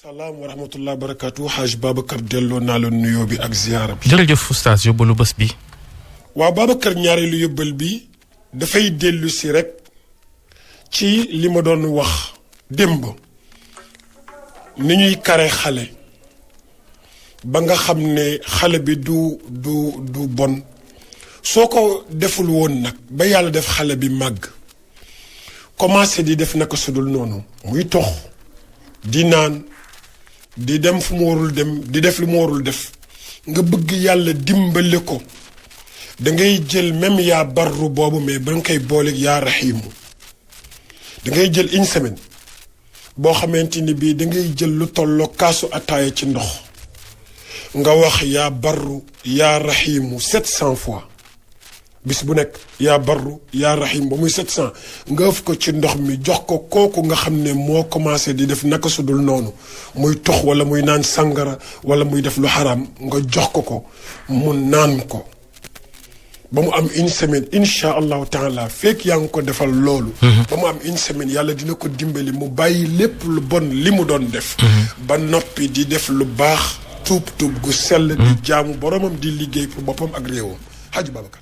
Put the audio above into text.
salaam wa rahmatulah barakaatu Hadj Babacar delloo naa la nuyoo bi ak ziyaara bi. jërëjëf oustaz yóbbalu bés bi. waaw Babacar ñaareelu yóbbal bi dafay dellu si rek ci li ma doon wax démb ni ñuy kare xale ba nga xam ne xale bi du bon soo ko deful woon nag ba yàlla def xale bi màgg commencé di def naka sudul noonu muy tox di naan di dem fu mu warul dem di def lu mu warul def nga bëgg yàlla dimbale ko da ngay jël même yaa barru boobu mais ba nga koy booleeg yaa raxiimu da ngay jël une semaine boo xamante ni bii da ngay jël lu tolloo kaasu ataaya ci ndox nga wax yaa barru yaa raxiimu 700 fois bis bu nekk yaa barru yaa raxiim ba muy 700 nga ëf ko ci ndox mi jox ko kooku nga xam ne moo commencé di def naka sudul noonu muy tox wala muy naan sàngara wala muy def lu xaraam nga jox ko mu naan ko ba mu am une semaine incha allahu taala fekk yaa ngi ko defal loolu. ba mu am une semaine yàlla dina ko dimbali mu bàyyi lépp lu bon li mu doon def. ba noppi di def lu baax tuub gu sell. di jaamu boromam di liggéey pour boppam ak réewam Hadj Babacar.